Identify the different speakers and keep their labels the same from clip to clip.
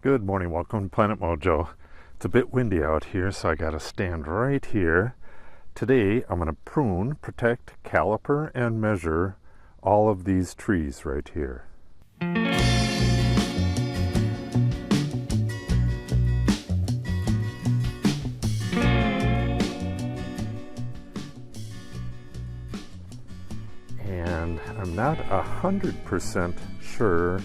Speaker 1: Good morning, welcome to Planet Mojo. It's a bit windy out here, so I gotta stand right here. Today I'm gonna prune, protect, caliper, and measure all of these trees right here. And I'm not 100% sure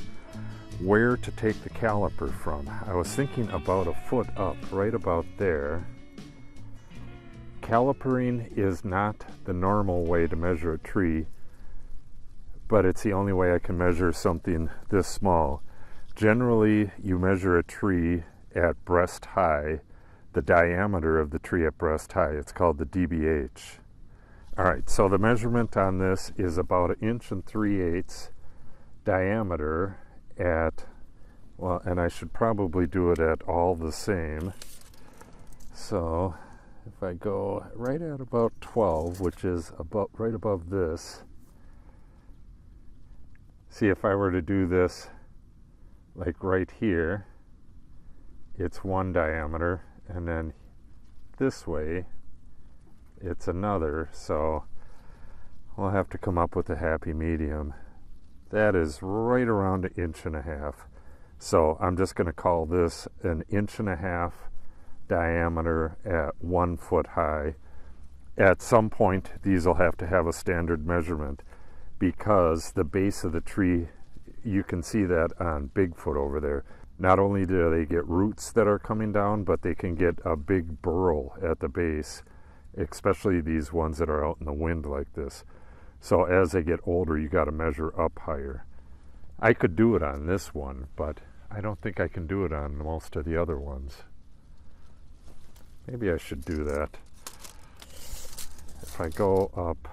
Speaker 1: where to take the caliper from. I was thinking about a foot up, right about there. Calipering is not the normal way to measure a tree, but it's the only way I can measure something this small. Generally, you measure a tree at breast high, the diameter of the tree at breast high. It's called the DBH. All right, so the measurement on this is about 1 3/8 inches diameter at, well, and I should probably do it at all the same. So if I go right at about 12, which is about right above this, see, if I were to do this like right here, it's one diameter, and then this way it's another, so we'll have to come up with a happy medium. That is right around 1.5 inches. So I'm just going to call this 1.5 inches diameter at 1 foot high. At some point, these will have to have a standard measurement because the base of the tree, you can see that on Bigfoot over there. Not only do they get roots that are coming down, but they can get a big burl at the base, especially these ones that are out in the wind like this. So as they get older, you got to measure up higher. I could do it on this one, but I don't think I can do it on most of the other ones. Maybe I should do that. If I go up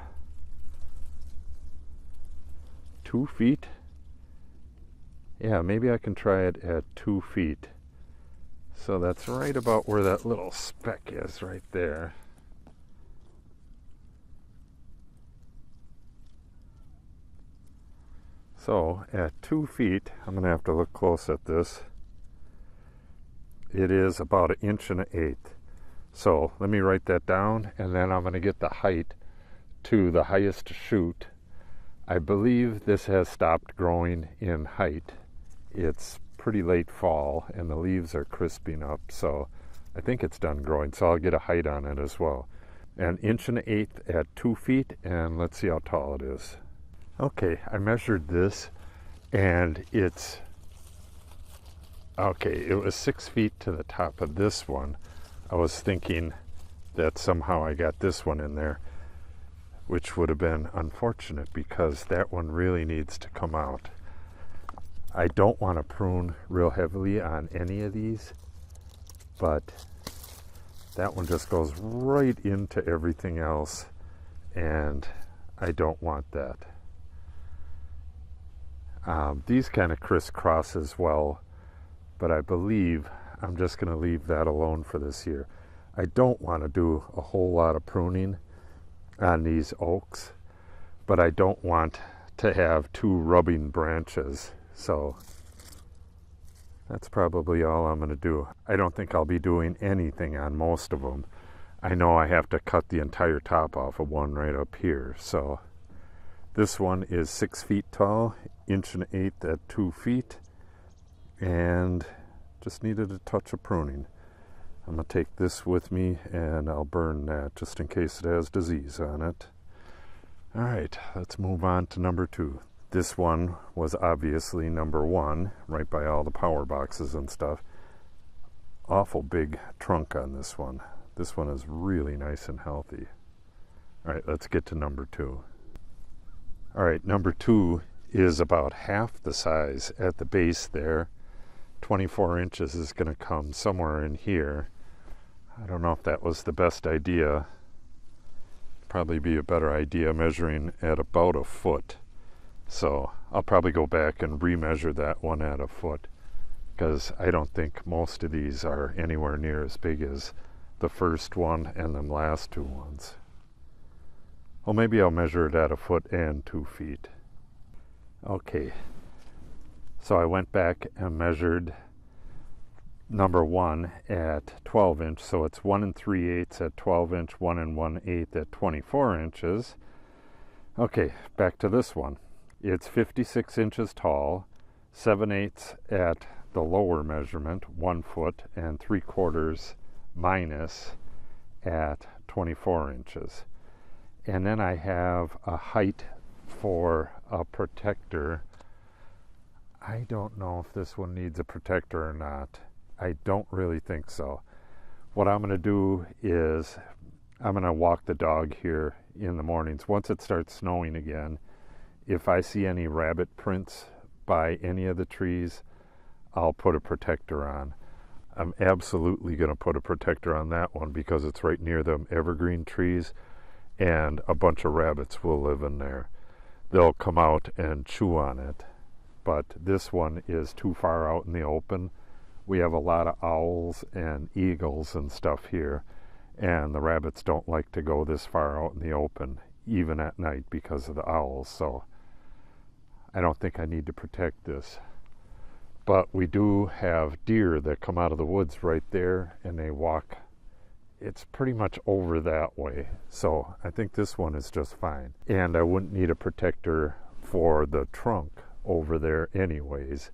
Speaker 1: 2 feet, yeah, maybe I can try it at 2 feet. So that's right about where that little speck is, right there. So at 2 feet, I'm going to have to look close at this. It is about 1.125 inches. So let me write that down, and then I'm going to get the height to the highest shoot. I believe this has stopped growing in height. It's pretty late fall, and the leaves are crisping up, so I think it's done growing, so I'll get a height on it as well. 1.125 inches at 2 feet, and let's see how tall it is. Okay, I measured this, and it's, okay, it was 6 feet to the top of this one. I was thinking that somehow I got this one in there, which would have been unfortunate because that one really needs to come out. I don't want to prune real heavily on any of these, but that one just goes right into everything else, and I don't want that. These kind of crisscross as well, but I believe I'm just going to leave that alone for this year. I don't want to do a whole lot of pruning on these oaks, but I don't want to have 2 rubbing branches, so that's probably all I'm going to do. I don't think I'll be doing anything on most of them. I know I have to cut the entire top off of one right up here, so this one is 6 feet tall, 1.125 inches at 2 feet, and just needed a touch of pruning. I'm going to take this with me, and I'll burn that just in case it has disease on it. All right, let's move on to number 2. This one was obviously number 1, right by all the power boxes and stuff. Awful big trunk on this one. This one is really nice and healthy. All right, let's get to number 2. All right, number 2 is about half the size at the base there. 24 inches is going to come somewhere in here. I don't know if that was the best idea. Probably be a better idea measuring at about a foot. So I'll probably go back and remeasure that one at a foot, because I don't think most of these are anywhere near as big as the first one and the last 2 ones. Well, maybe I'll measure it at a foot and 2 feet. Okay, so I went back and measured number 1 at 12 inch, so it's 1 3/8 at 12 inch, 1 1/8 at 24 inches. Okay, back to this one. It's 56 inches tall, 7/8 at the lower measurement, 1 foot, and 3/4 minus at 24 inches. And then I have a height for a protector. I don't know if this one needs a protector or not. I don't really think so. What I'm going to do is I'm going to walk the dog here in the mornings. Once it starts snowing again, if I see any rabbit prints by any of the trees, I'll put a protector on. I'm absolutely going to put a protector on that one because it's right near them evergreen trees, and a bunch of rabbits will live in there. They'll come out and chew on it. But this one is too far out in the open. We have a lot of owls and eagles and stuff here, and the rabbits don't like to go this far out in the open, even at night, because of the owls. So I don't think I need to protect this. But we do have deer that come out of the woods right there, and they walk. It's pretty much over that way. So I think this one is just fine. And I wouldn't need a protector for the trunk over there anyways.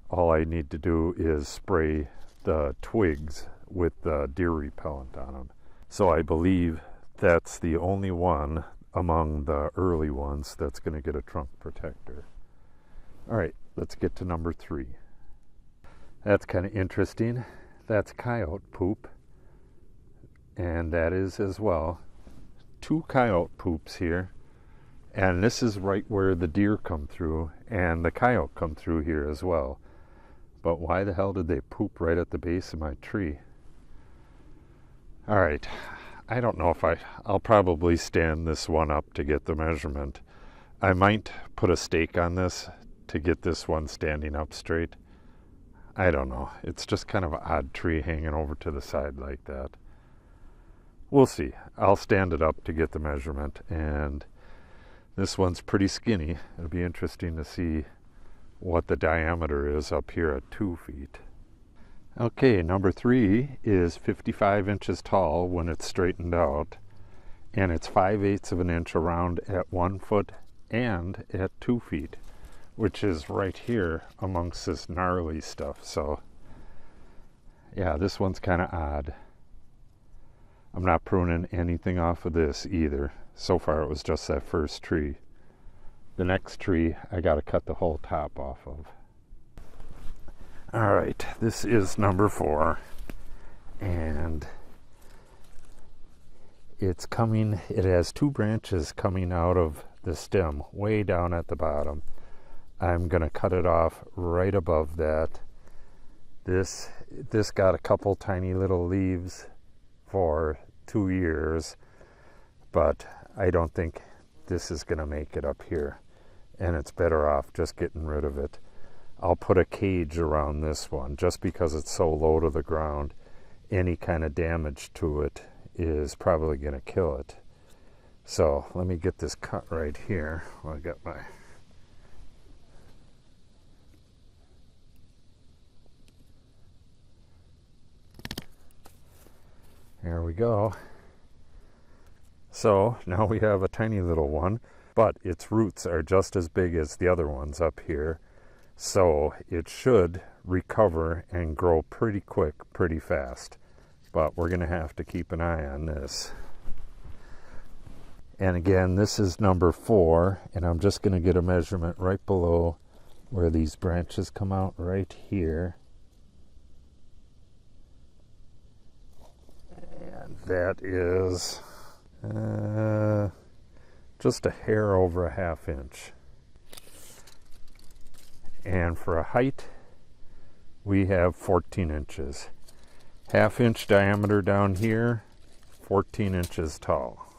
Speaker 1: All I need to do is spray the twigs with the deer repellent on them. So I believe that's the only one among the early ones that's going to get a trunk protector. All right, let's get to number 3. That's kind of interesting. That's coyote poop. And that is as well. 2 coyote poops here. And this is right where the deer come through, and the coyote come through here as well. But why the hell did they poop right at the base of my tree? All right, I don't know if I'll probably stand this one up to get the measurement. I might put a stake on this to get this one standing up straight. I don't know. It's just kind of an odd tree hanging over to the side like that. We'll see. I'll stand it up to get the measurement, and this one's pretty skinny. It'll be interesting to see what the diameter is up here at 2 feet. Okay, number 3 is 55 inches tall when it's straightened out, and it's 5/8 of an inch around at 1 foot and at 2 feet, which is right here amongst this gnarly stuff. So yeah, this one's kind of odd. I'm not pruning anything off of this either. So far it was just that first tree. The next tree I got to cut the whole top off of. All right, this is number 4, and it's coming. It has 2 branches coming out of the stem way down at the bottom. I'm going to cut it off right above that. This got a couple tiny little leaves for 2 years, but I don't think this is going to make it up here, and it's better off just getting rid of it. I'll put a cage around this one just because it's so low to the ground. Any kind of damage to it is probably going to kill it. So let me get this cut right here. Well, I got my... There we go. So now we have a tiny little one, but its roots are just as big as the other ones up here. So it should recover and grow pretty quick, pretty fast. But we're going to have to keep an eye on this. And again, this is number 4, and I'm just going to get a measurement right below where these branches come out right here. And that is just a hair over a 1/2 inch. And for a height, we have 14 inches. 1/2 inch diameter down here, 14 inches tall.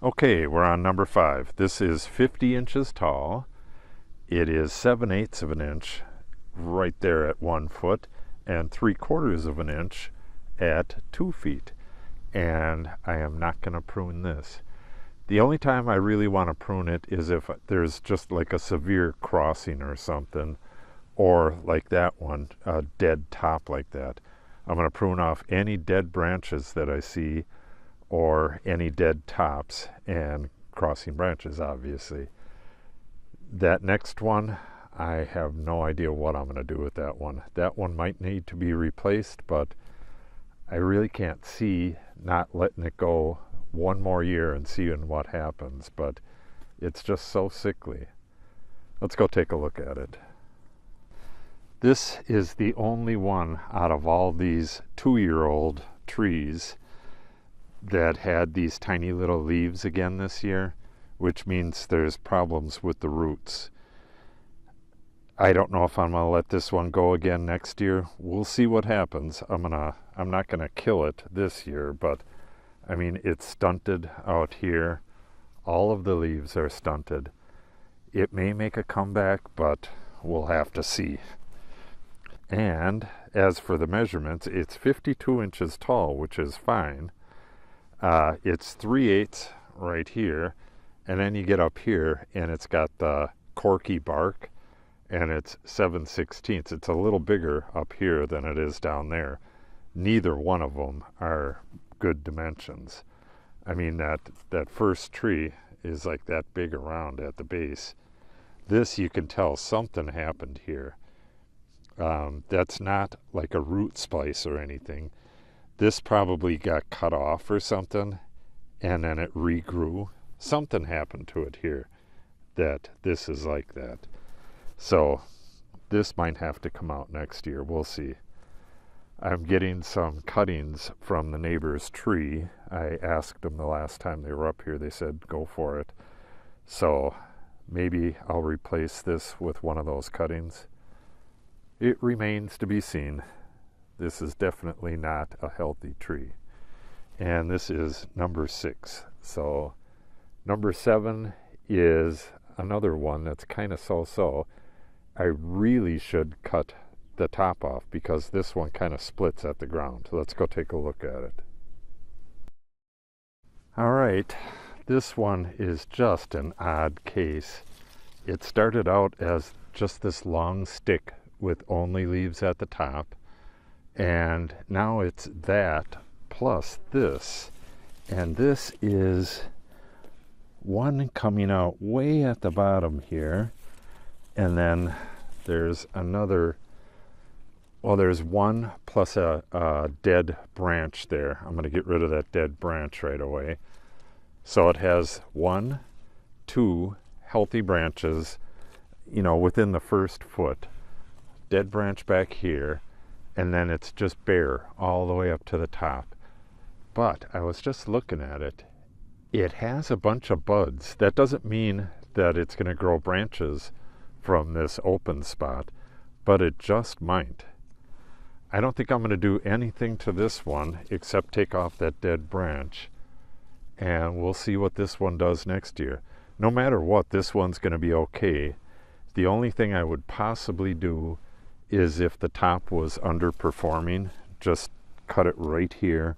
Speaker 1: Okay, we're on number 5. This is 50 inches tall. It is 7/8 of an inch right there at 1 foot, and 3/4 of an inch at 2 feet. And I am not going to prune this. The only time I really want to prune it is if there's just like a severe crossing or something, or like that one, a dead top like that. I'm going to prune off any dead branches that I see or any dead tops and crossing branches, obviously. That next one, I have no idea what I'm going to do with that one. That one might need to be replaced, but I really can't see not letting it go one more year and seeing what happens, but it's just so sickly. Let's go take a look at it. This is the only one out of all these 2-year-old trees that had these tiny little leaves again this year, which means there's problems with the roots. I don't know if I'm going to let this one go again next year. We'll see what happens. I'm not going to kill it this year, but I mean, it's stunted out here. All of the leaves are stunted. It may make a comeback, but we'll have to see. And as for the measurements, it's 52 inches tall, which is fine. It's 3/8 right here, and then you get up here and it's got the corky bark, and it's 7/16. It's a little bigger up here than it is down there. Neither one of them are good dimensions. I mean, that first tree is like that big around at the base. This, you can tell something happened here. That's not like a root splice or anything. This probably got cut off or something, and then it regrew. Something happened to it here that this is like that. So this might have to come out next year. We'll see. I'm getting some cuttings from the neighbor's tree. I asked them the last time they were up here. They said go for it. So maybe I'll replace this with one of those cuttings. It remains to be seen. This is definitely not a healthy tree. And this is number 6. So number 7 is another one that's kind of so-so. I really should cut the top off because this one kind of splits at the ground. Let's go take a look at it. All right, this one is just an odd case. It started out as just this long stick with only leaves at the top, and now it's that plus this, and this is one coming out way at the bottom here, and then there's another. Well, there's one plus a dead branch there. I'm going to get rid of that dead branch right away. So it has 1, 2 healthy branches, you know, within the first foot. Dead branch back here, and then it's just bare all the way up to the top. But I was just looking at it. It has a bunch of buds. That doesn't mean that it's going to grow branches from this open spot, but it just might. I don't think I'm going to do anything to this one except take off that dead branch, and we'll see what this one does next year. No matter what, this one's going to be okay. The only thing I would possibly do is if the top was underperforming, just cut it right here,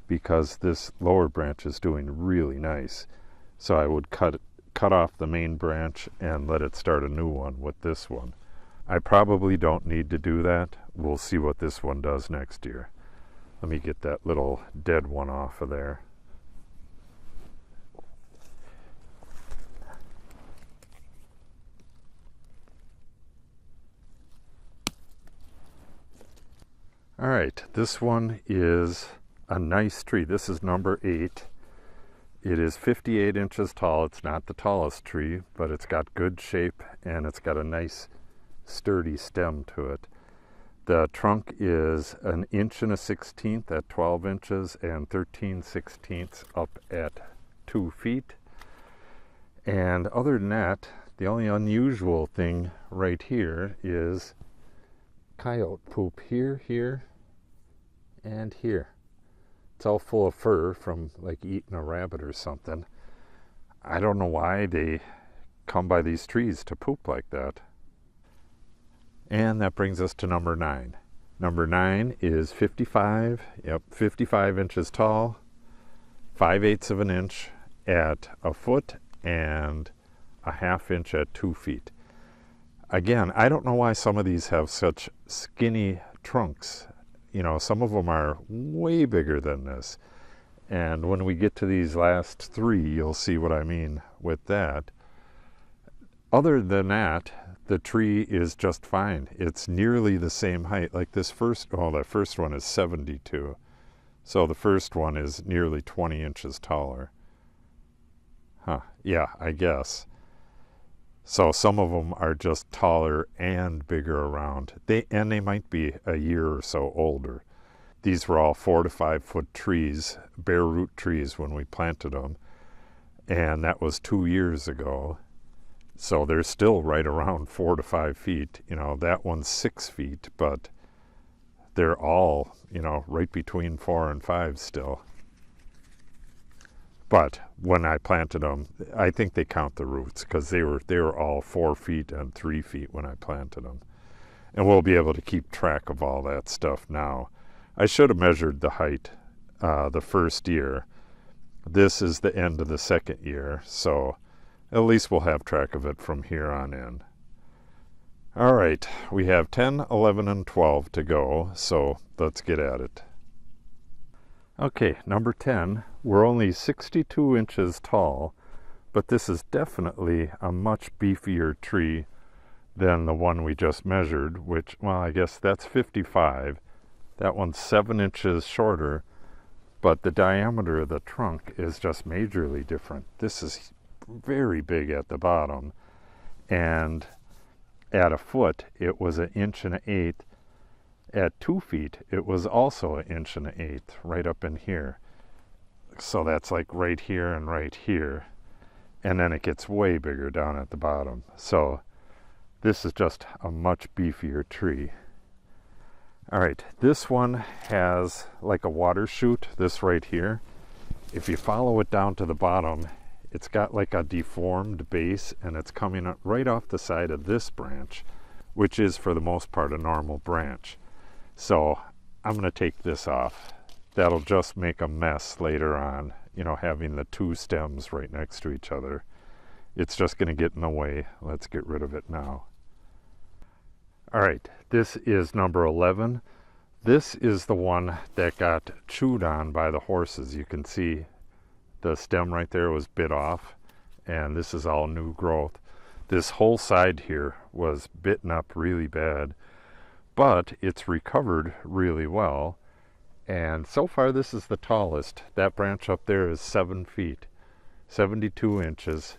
Speaker 1: because this lower branch is doing really nice. So I would cut off the main branch and let it start a new one with this one. I probably don't need to do that. We'll see what this one does next year. Let me get that little dead one off of there. All right, this one is a nice tree. This is number 8. It is 58 inches tall. It's not the tallest tree, but it's got good shape and it's got a nice sturdy stem to it. The trunk is 1 1/16 inches at 12 inches and 13/16 up at 2 feet. And other than that, the only unusual thing right here is coyote poop here, and here. It's all full of fur from like eating a rabbit or something. I don't know why they come by these trees to poop like that. And that brings us to number 9. Number 9 is 55 inches tall, 5/8 of an inch at a foot, and a 1/2 inch at 2 feet. Again, I don't know why some of these have such skinny trunks. You know, some of them are way bigger than this. And when we get to these last three, you'll see what I mean with that. Other than that, the tree is just fine. It's nearly the same height. Like this first, oh, that first one is 72. So the first one is nearly 20 inches taller. Huh, yeah, I guess. So some of them are just taller and bigger around. They might be a year or so older. These were all 4 to 5 foot trees, bare root trees when we planted them. And that was 2 years ago. So they're still right around 4 to 5 feet. You know, that one's 6 feet, but they're all, you know, right between 4 and 5 still. But when I planted them, I think they count the roots because they were all 4 feet and 3 feet when I planted them. And we'll be able to keep track of all that stuff now. I should have measured the height the first year. This is the end of the second year, so at least we'll have track of it from here on in. All right, we have 10, 11, and 12 to go, so let's get at it. Okay, number 10, we're only 62 inches tall, but this is definitely a much beefier tree than the one we just measured, which, well, I guess that's 55. That one's 7 inches shorter, but the diameter of the trunk is just majorly different. This is very big at the bottom, and at a foot it was 1 1/8 inches. At 2 feet it was also 1 1/8 inches right up in here. So that's like right here and right here, and then it gets way bigger down at the bottom. So this is just a much beefier tree. All right, this one has like a water chute, this right here. If you follow it down to the bottom, it's got like a deformed base, and it's coming up right off the side of this branch, which is for the most part a normal branch. So I'm going to take this off. That'll just make a mess later on, you know, having the two stems right next to each other. It's just going to get in the way. Let's get rid of it now. All right, this is number 11. This is the one that got chewed on by the horses. You can see the stem right there was bit off, and this is all new growth. This whole side here was bitten up really bad, but it's recovered really well. And so far this is the tallest. That branch up there is 7 feet, 72 inches.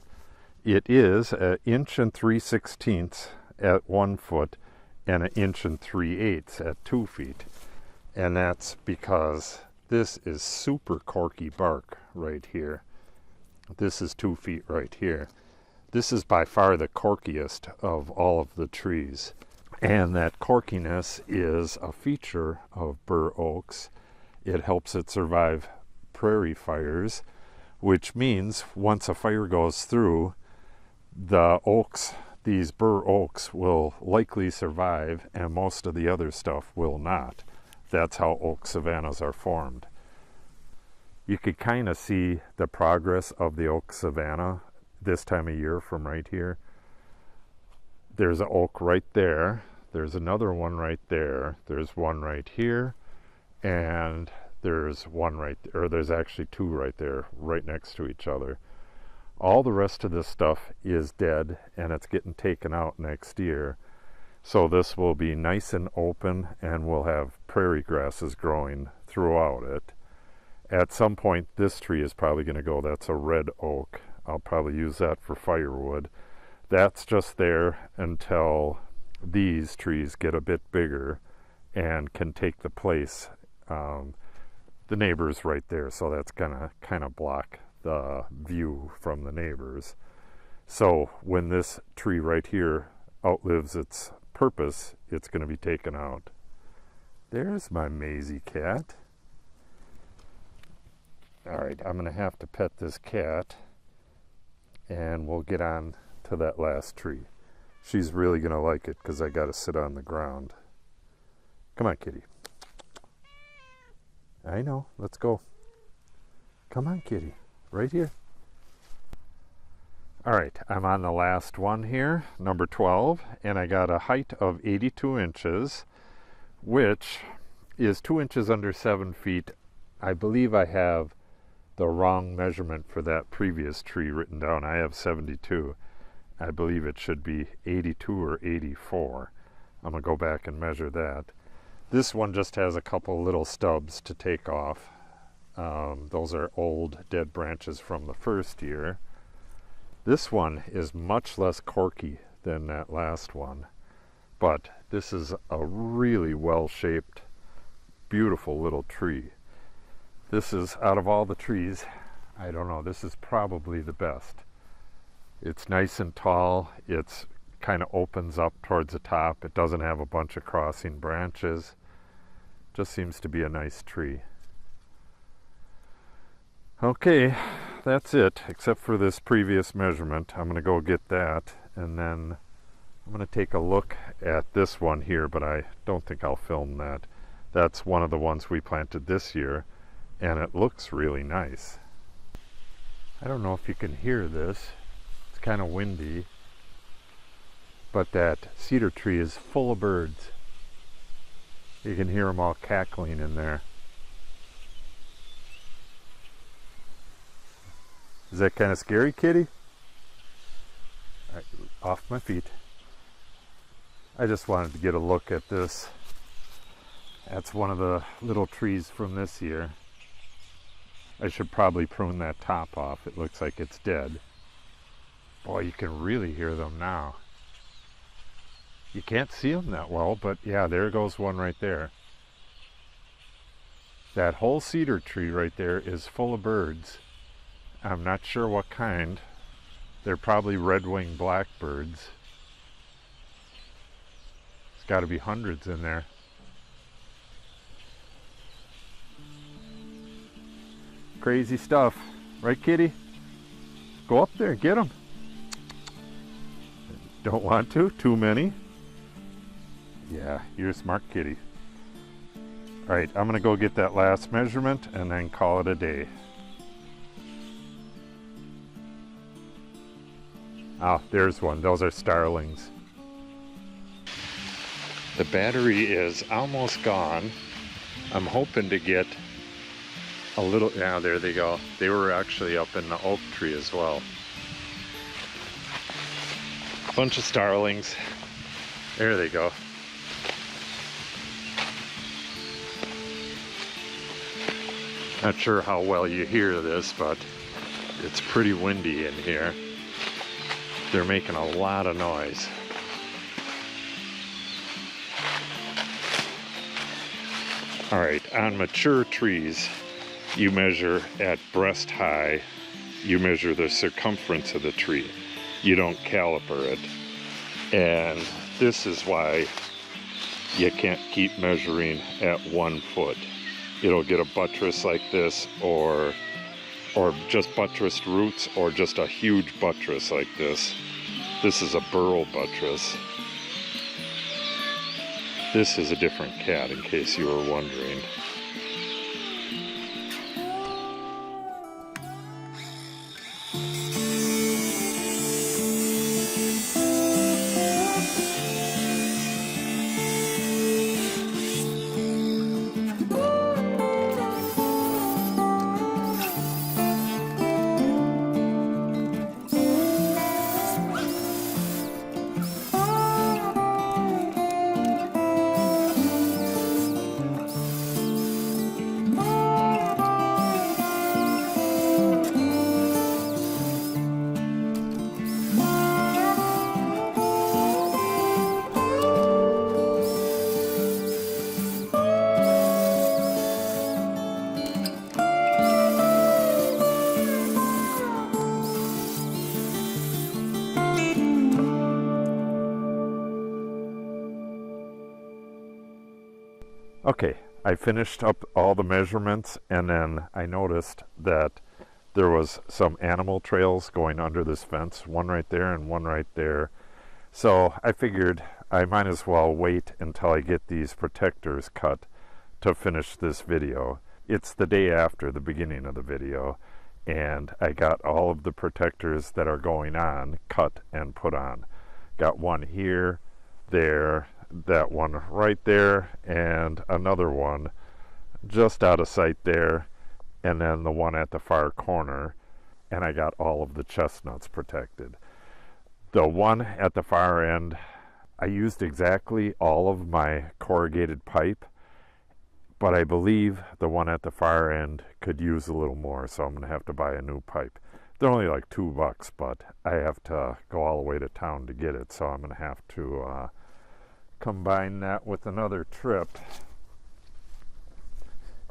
Speaker 1: It is 1 3/16 inches at 1 foot and 1 3/8 inches at 2 feet. And that's because this is super corky bark right here. This is 2 feet right here. This is by far the corkiest of all of the trees. And that corkiness is a feature of bur oaks. It helps it survive prairie fires, which means once a fire goes through, the oaks, these bur oaks, will likely survive, and most of the other stuff will not. That's how oak savannas are formed. You could kind of see the progress of the oak savanna this time of year from right here. There's an oak right there. There's another one right there. There's one right here. And there's one right there. Or there's actually two right there, right next to each other. All the rest of this stuff is dead, and it's getting taken out next year. So this will be nice and open, and we'll have prairie grasses growing throughout it. At some point, this tree is probably going to go. That's a red oak. I'll probably use that for firewood. That's just there until these trees get a bit bigger and can take the place. The neighbor's right there, so that's gonna kind of block the view from the neighbors. So when this tree right here outlives its purpose, it's going to be taken out. There's my Maisie cat. All right, I'm going to have to pet this cat, and we'll get on to that last tree. She's really going to like it because I got to sit on the ground. Come on, kitty. I know, let's go. Come on, kitty. Right here. All right, I'm on the last one here, number 12, and I got a height of 82 inches, which is 2 inches under 7 feet. I believe I have the wrong measurement for that previous tree written down. I have 72. I believe it should be 82 or 84. I'm going to go back and measure that. This one just has a couple little stubs to take off. Those are old dead branches from the first year. This one is much less corky than that last one, but this is a really well-shaped, beautiful little tree. This is, out of all the trees, I don't know, this is probably the best. It's nice and tall. It's kind of opens up towards the top. It doesn't have a bunch of crossing branches. Just seems to be a nice tree. Okay, that's it, except for this previous measurement. I'm going to go get that, and then I'm going to take a look at this one here, but I don't think I'll film that. That's one of the ones we planted this year, and it looks really nice. I don't know if you can hear this. It's kind of windy, but that cedar tree is full of birds. You can hear them all cackling in there. Is that kind of scary, kitty? All right, off my feet. I just wanted to get a look at this. That's one of the little trees from this year. I should probably prune that top off. It looks like it's dead. Boy, you can really hear them now. You can't see them that well, but yeah, there goes one right there. That whole cedar tree right there is full of birds. I'm not sure what kind. They're probably red-winged blackbirds. There's got to be hundreds in there. Crazy stuff. Right, kitty? Go up there, get them. Don't want to? Too many? Yeah, you're a smart kitty. All right, I'm going to go get that last measurement and then call it a day. Ah, there's one. Those are starlings. The battery is almost gone. I'm hoping to get a little... Yeah, there they go. They were actually up in the oak tree as well. Bunch of starlings. There they go. Not sure how well you hear this, but it's pretty windy in here. They're making a lot of noise. All right, on mature trees, you measure at breast high, you measure the circumference of the tree. You don't caliper it. And this is why you can't keep measuring at 1 foot. It'll get a buttress like this, or just buttressed roots, or just a huge buttress like this. This is a burl buttress. This is a different cat, in case you were wondering. Okay, I finished up all the measurements, and then I noticed that there was some animal trails going under this fence, one right there and one right there. So I figured I might as well wait until I get these protectors cut to finish this video. It's the day after the beginning of the video, and I got all of the protectors that are going on cut and put on. Got one here, there, that one right there, and another one just out of sight there, and then the one at the far corner, and I got all of the chestnuts protected. The one at the far end, I used exactly all of my corrugated pipe, but I believe the one at the far end could use a little more, so I'm going to have to buy a new pipe. They're only like $2, but I have to go all the way to town to get it, so I'm going to have to combine that with another trip.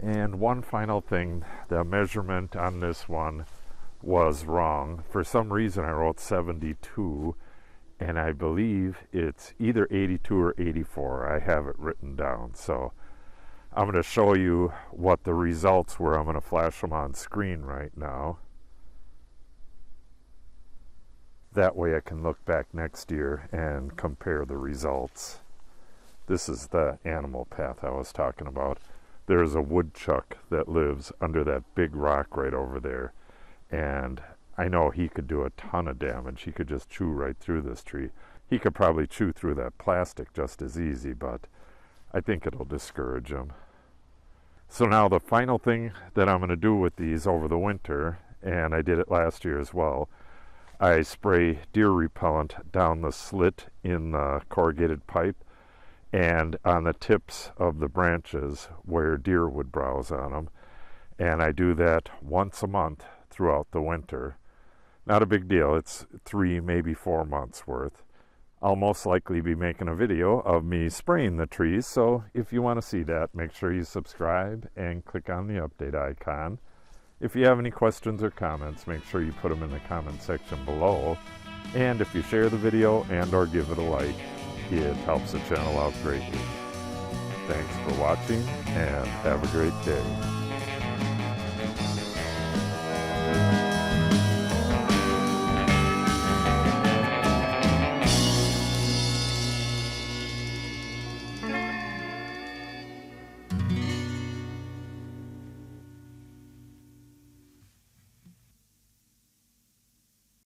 Speaker 1: And one final thing, the measurement on this one was wrong. For some reason I wrote 72, and I believe it's either 82 or 84. I have it written down, so I'm going to show you what the results were. I'm going to flash them on screen right now. That way I can look back next year and compare the results. This is the animal path I was talking about. There's a woodchuck that lives under that big rock right over there, and I know he could do a ton of damage. He could just chew right through this tree. He could probably chew through that plastic just as easy, but I think it'll discourage him. So now the final thing that I'm going to do with these over the winter, and I did it last year as well, I spray deer repellent down the slit in the corrugated pipe and on the tips of the branches where deer would browse on them. And I do that once a month throughout the winter. Not a big deal. It's 3, maybe 4 months worth. I'll most likely be making a video of me spraying the trees, so if you want to see that, make sure you subscribe and click on the update icon. If you have any questions or comments, make sure you put them in the comment section below. And if you share the video and or give it a like, it helps the channel out greatly. Thanks for watching and have a great day.